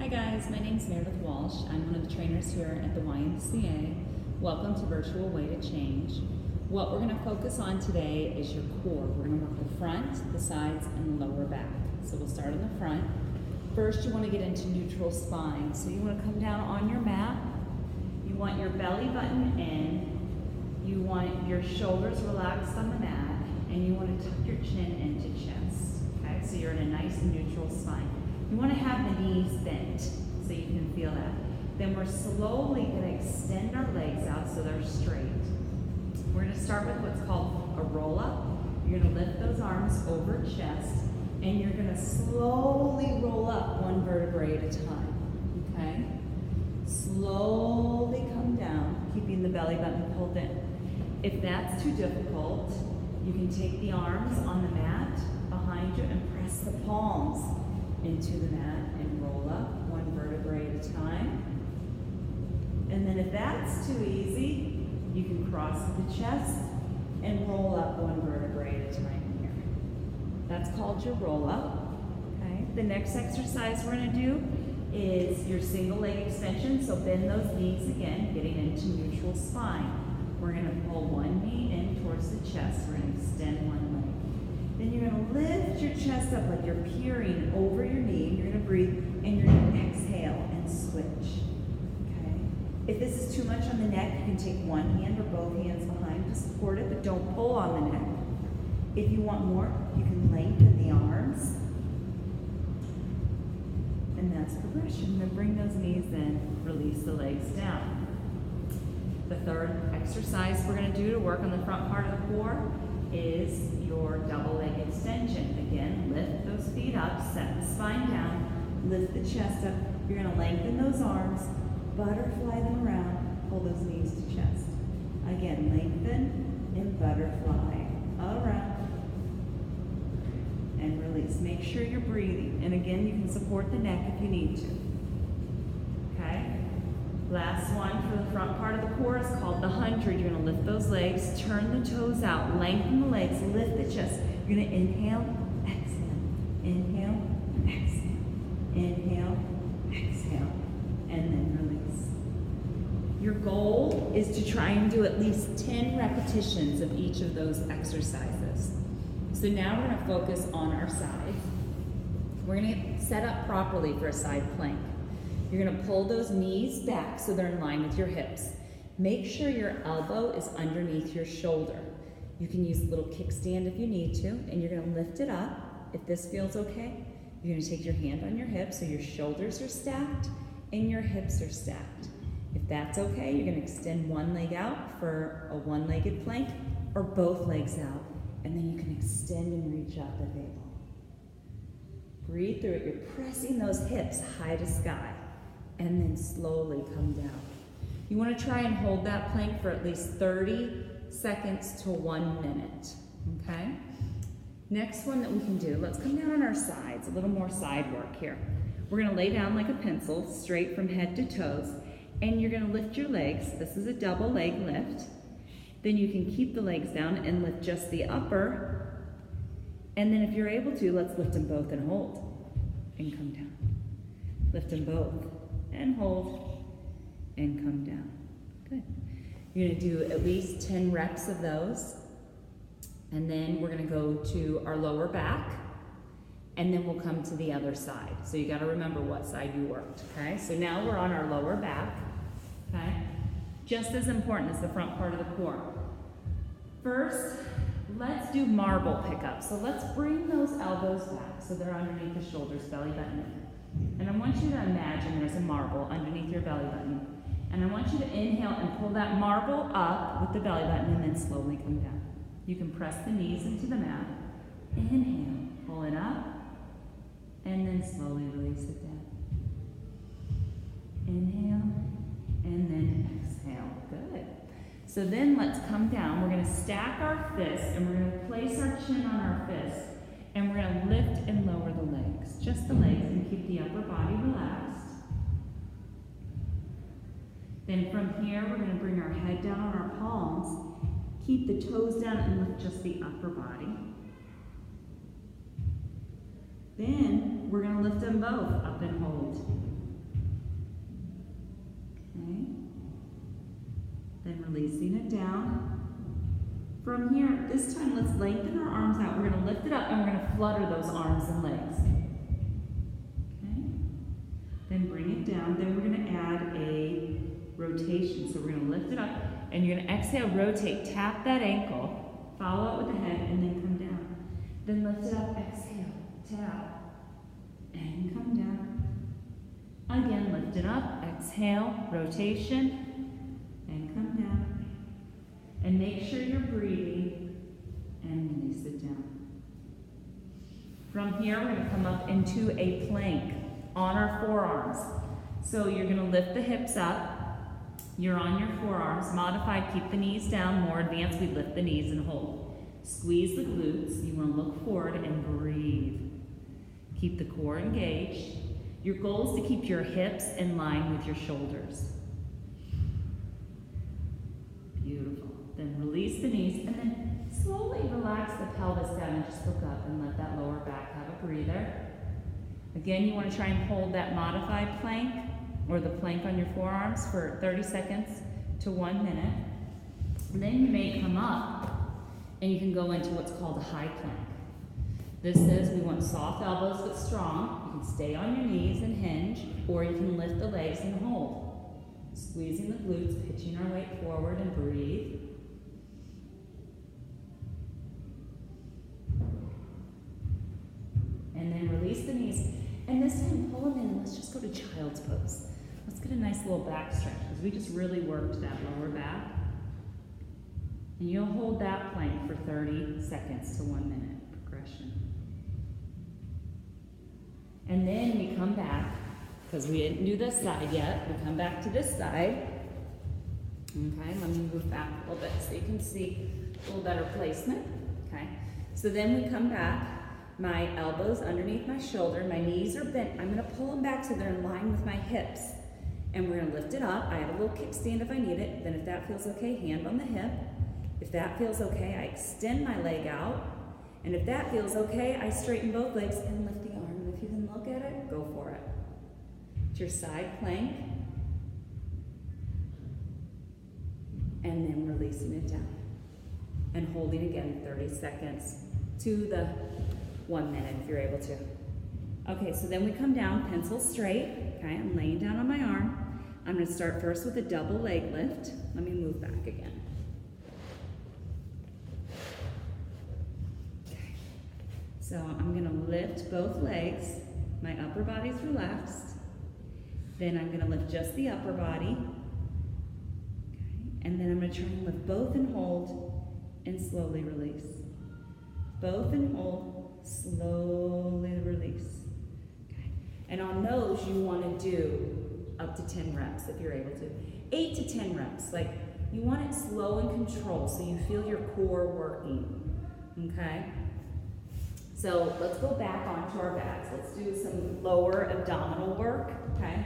Hi guys, my name is Meredith Walsh. I'm one of the trainers here at the YMCA. Welcome to Virtual Way to Change. What we're going to focus on today is your core. We're going to work the front, the sides, and the lower back. So we'll start on the front. First, you want to get into neutral spine. So you want to come down on your mat. You want your belly button in. You want your shoulders relaxed on the mat. And you want to tuck your chin into chest. Okay, so you're in a nice neutral spine. You want to have the knees bent so you can feel that. Then we're slowly going to extend our legs out so they're straight. We're going to start with what's called a roll up. You're going to lift those arms over chest, and you're going to slowly roll up one vertebrae at a time. Okay? Slowly come down, keeping the belly button pulled in. If that's too difficult, you can take the arms on the mat behind you and press the palms into the mat and roll up one vertebrae at a time. And then if that's too easy, you can cross the chest and roll up one vertebrae at a time here. That's called your roll up. Okay. The next exercise we're going to do is your single leg extension. So bend those knees again, getting into neutral spine. We're going to pull one knee in towards the chest. We're going to extend one leg. Then you're going to lift your chest up like you're peering over your knee. You're going to breathe, and you're going to exhale and switch. Okay? If this is too much on the neck, you can take one hand or both hands behind to support it, but don't pull on the neck. If you want more, you can lengthen the arms. And that's progression. Then bring those knees in, release the legs down. The third exercise we're going to do to work on the front part of the core is your double leg extension. Again, lift those feet up, set the spine down, lift the chest up. You're going to lengthen those arms, butterfly them around, pull those knees to chest. Again, lengthen and butterfly around and release. Make sure you're breathing. And again, you can support the neck if you need to. Okay? Last one for the front part of the core is called the 100. You're going to lift those legs, turn the toes out, lengthen the legs, lift the chest. You're going to inhale, exhale, inhale, exhale, inhale, exhale, and then release. Your goal is to try and do at least 10 repetitions of each of those exercises. So now we're going to focus on our sides. We're going to set up properly for a side plank. You're going to pull those knees back so they're in line with your hips. Make sure your elbow is underneath your shoulder. You can use a little kickstand if you need to, and you're going to lift it up. If this feels okay, you're going to take your hand on your hip so your shoulders are stacked and your hips are stacked. If that's okay, you're going to extend one leg out for a one-legged plank or both legs out, and then you can extend and reach up if able. Breathe through it. You're pressing those hips high to sky. And then slowly come down. You want to try and hold that plank for at least 30 seconds to 1 minute, okay? Next one that we can do, let's come down on our sides, a little more side work here. We're going to lay down like a pencil, straight from head to toes, and you're going to lift your legs. This is a double leg lift. Then you can keep the legs down and lift just the upper, and then if you're able to, let's lift them both and hold, and come down. Lift them both. And hold, and come down. Good. You're going to do at least 10 reps of those. And then we're going to go to our lower back, and then we'll come to the other side. So you got to remember what side you worked, okay? So now we're on our lower back, okay? Just as important as the front part of the core. First, let's do marble pickup. So let's bring those elbows back so they're underneath the shoulders, belly button. And I want you to imagine there's a marble underneath your belly button. And I want you to inhale and pull that marble up with the belly button and then slowly come down. You can press the knees into the mat. Inhale, pull it up, and then slowly release it down. Inhale, and then exhale. Good. So then let's come down. We're going to stack our fists, and we're going to place our chin on our fists. And we're going to lift and lower the legs, just the legs, and keep the upper body relaxed. Then from here, we're going to bring our head down on our palms, keep the toes down, and lift just the upper body. Then we're going to lift them both up and hold. releasing it down. From here, this time let's lengthen our arms out. We're going to lift it up and we're going to flutter those arms and legs. Okay? Then bring it down. Then we're going to add a rotation. So we're going to lift it up and you're going to exhale, rotate, tap that ankle, follow up with the head, and then come down. Then lift it up, exhale, tap, and come down. Again, lift it up, exhale, rotation, and come down. And make sure you're breathing and release it down. From here, we're going to come up into a plank on our forearms. So you're going to lift the hips up. You're on your forearms. Modified, keep the knees down. More advanced, we lift the knees and hold. Squeeze the glutes. You want to look forward and breathe. Keep the core engaged. Your goal is to keep your hips in line with your shoulders. Beautiful. Then release the knees and then slowly relax the pelvis down and just look up and let that lower back have a breather. Again, you want to try and hold that modified plank or the plank on your forearms for 30 seconds to 1 minute. And then you may come up and you can go into what's called a high plank. This is, we want soft elbows but strong. You can stay on your knees and hinge, or you can lift the legs and hold. Squeezing the glutes, pitching our weight forward and breathe. And then release the knees. And this time, pull them in and let's just go to child's pose. Let's get a nice little back stretch because we just really worked that lower back. And you'll hold that plank for 30 seconds to 1 minute progression. And then we come back, because we didn't do this side yet, we come back to this side. Okay, let me move back a little bit so you can see a little better placement. Okay, so then we come back. My elbows underneath my shoulder, my knees are bent. I'm going to pull them back so they're in line with my hips. And we're going to lift it up. I have a little kickstand if I need it. Then if that feels okay, hand on the hip. If that feels okay, I extend my leg out. And if that feels okay, I straighten both legs and lift the arm. And if you can look at it, go for it. It's your side plank. And then releasing it down. And holding again 30 seconds to the 1 minute if you're able to. Okay, so then we come down, pencil straight. Okay, I'm laying down on my arm. I'm going to start first with a double leg lift. Let me move back again. Okay, so I'm going to lift both legs. My upper body's relaxed. Then I'm going to lift just the upper body. Okay, and then I'm going to try and lift both and hold and slowly release. Both and hold, slowly release. Okay. And on those, you want to do up to 10 reps if you're able to. 8 to 10 reps. Like, you want it slow and controlled so you feel your core working. Okay? So let's go back onto our backs. Let's do some lower abdominal work. Okay?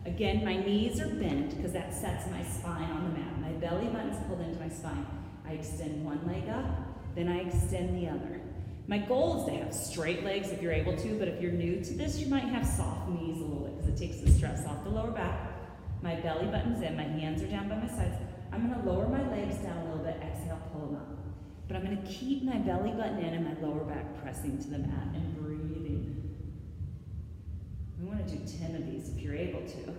Again, my knees are bent because that sets my spine on the mat. My belly button's pulled into my spine. I extend one leg up. Then I extend the other. My goal is to have straight legs if you're able to, but if you're new to this, you might have soft knees a little bit because it takes the stress off the lower back. My belly button's in, my hands are down by my sides. I'm going to lower my legs down a little bit, exhale, pull them up. But I'm going to keep my belly button in and my lower back pressing to the mat and breathing. We want to do 10 of these if you're able to.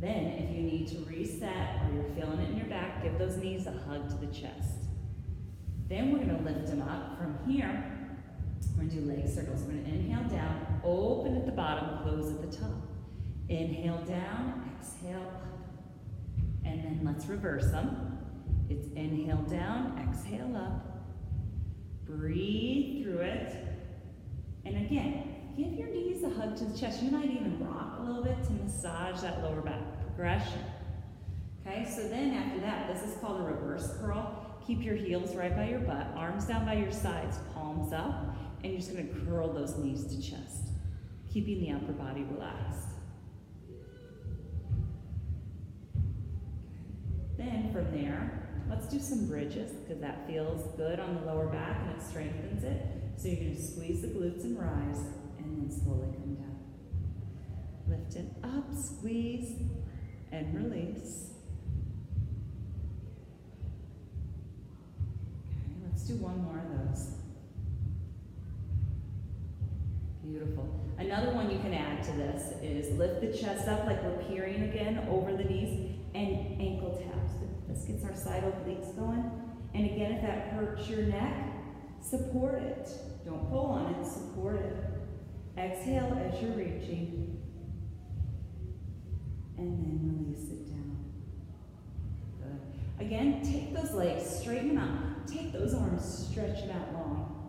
Then, if you need to reset or you're feeling it in your back, give those knees a hug to the chest. Then we're going to lift them up. From here, we're going to do leg circles. We're going to inhale down, open at the bottom, close at the top. Inhale down, exhale up. And then let's reverse them. It's inhale down, exhale up. Breathe through it. And again, give your knees a hug to the chest. You might even rock a little bit to massage that lower back progression. Okay, so then after that, this is called a reverse curl. Keep your heels right by your butt, arms down by your sides, palms up, and you're just going to curl those knees to chest, keeping the upper body relaxed. Then from there, let's do some bridges because that feels good on the lower back and it strengthens it. So you're going to squeeze the glutes and rise, and then slowly come down. Lift it up, squeeze, and release. Another one you can add to this is lift the chest up like we're peering again over the knees, and ankle taps. This gets our side obliques going. And again, if that hurts your neck, support it. Don't pull on it, support it. Exhale as you're reaching. And then release it down. Good. Again, take those legs, straighten them out. Take those arms, stretch them out long.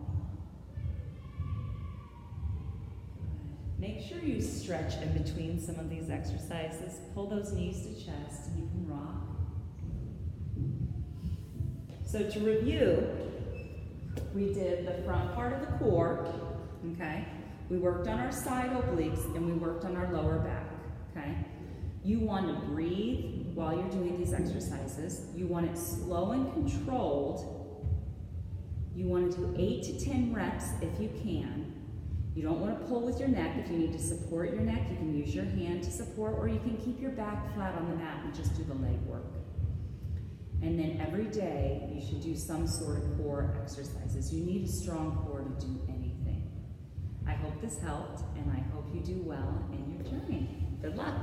Make sure you stretch in between some of these exercises. Pull those knees to chest and you can rock. So to review, we did the front part of the core, okay? We worked on our side obliques and we worked on our lower back, okay? You want to breathe while you're doing these exercises. You want it slow and controlled. You want to do 8 to 10 reps if you can. You don't want to pull with your neck. If you need to support your neck, you can use your hand to support, or you can keep your back flat on the mat and just do the leg work. And then every day, you should do some sort of core exercises. You need a strong core to do anything. I hope this helped, and I hope you do well in your journey. Good luck.